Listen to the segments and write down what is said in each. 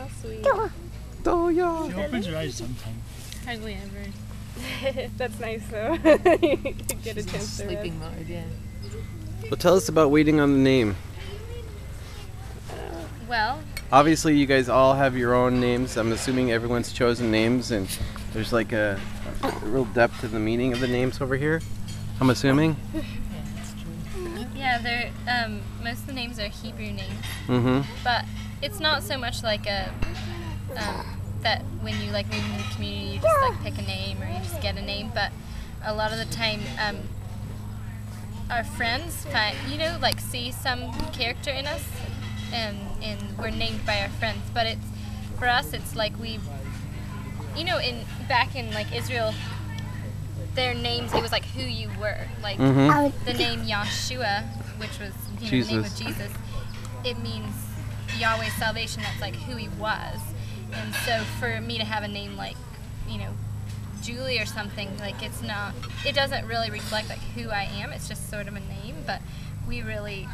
How sweet. Oh, yeah. She opens her eyes sometimes. Hardly ever. That's nice though. You get a chance to sleeping mode, yeah. Well, tell us about waiting on the name. Well, Obviously, you guys all have your own names. I'm assuming everyone's chosen names, and there's like a real depth to the meaning of the names over here. I'm assuming. yeah, they're most of the names are Hebrew names, Mm-hmm. but it's not so much like a that when you like move into the community, you just like pick a name or you just get a name. But a lot of the time, our friends find, like see some character in us, and we're named by our friends. But it's for us, it's like we, back in like Israel, their names, it was like who you were. Like the name Yahshua, which was the name of Jesus, it means Yahweh's salvation. That's like who he was. And so for me to have a name like, Julie or something, like it doesn't really reflect like who I am. It's just sort of a name, but we really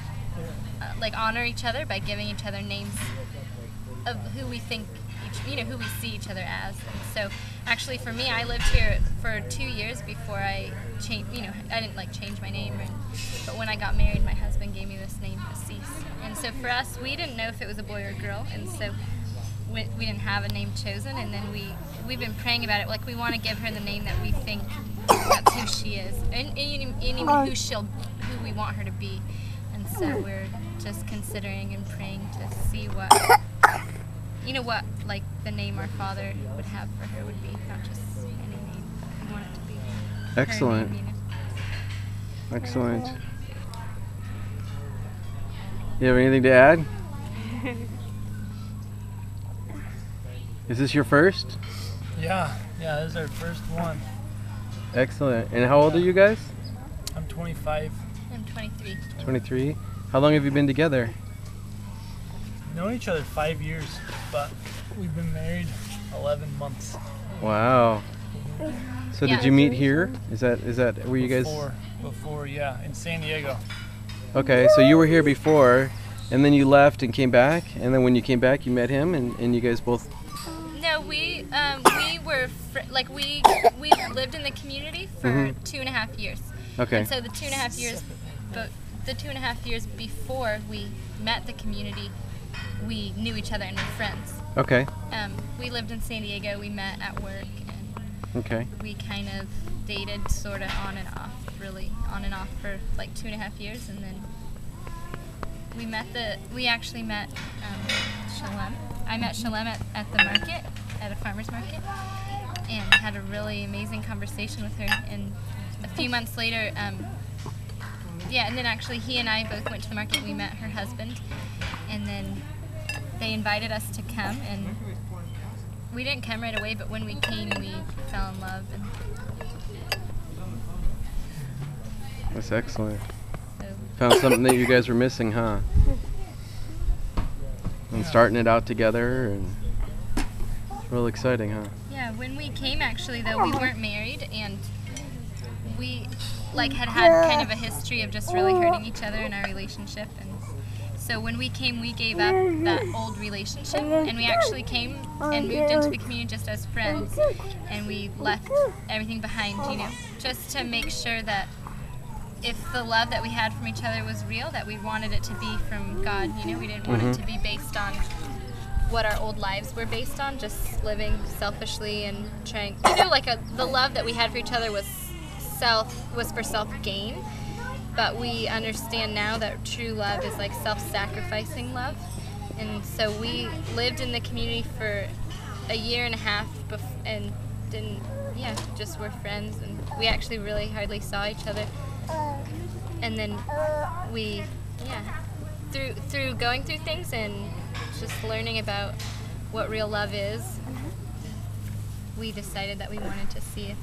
like honor each other by giving each other names of who we think who we see each other as. And so actually for me, I lived here for 2 years before I changed, I didn't like change my name, but when I got married, my husband gave me this name, Assis. And so for us, we didn't know if it was a boy or a girl, and so we didn't have a name chosen, and then we've been praying about it. Like, we want to give her the name that we think that's who she is, and even who we want her to be. And so we're just considering and praying to see what like the name our Father would have for her would be, not just any name, but we want it to be Excellent. her name, Excellent. You have anything to add? Is this your first? Yeah, this is our first one. Excellent. And how old are you guys? I'm 25. I'm 23. 23. How long have you been together? Known each other 5 years, but we've been married 11 months. Wow. So did you meet here? Is that where you guys? Before, yeah, in San Diego. Okay, so you were here before, and then you left and came back, and then when you came back, you met him, and you guys both. No, we were we lived in the community for 2.5 years. Okay. And so the 2.5 years, but the 2.5 years before we met the community, we knew each other and were friends. Okay. We lived in San Diego. We met at work, and Okay. we kind of dated sort of on and off, really on and off for like 2.5 years, and then we actually met Shalem. I met Shalem at the market, at a farmer's market, and had a really amazing conversation with her. And a few months later, and then actually he and I both went to the market. We met her husband, and then they invited us to come, and we didn't come right away, but when we came, we fell in love. And That's excellent. so, Found something that you guys were missing, huh? And starting it out together, and it's real exciting, huh? yeah, when we came, actually, though, we weren't married, and we had kind of a history of just really hurting each other in our relationship. And so when we came, we gave up that old relationship, and we actually came and moved into the community just as friends, and we left everything behind, just to make sure that if the love that we had from each other was real, that we wanted it to be from God. We didn't want it to be based on what our old lives were based on, just living selfishly and trying, the love that we had for each other was for self-gain. But we understand now that true love is like self-sacrificing love. And so we lived in the community for 1.5 years and just were friends, and we actually really hardly saw each other. And then we, through going through things and just learning about what real love is, we decided that we wanted to see if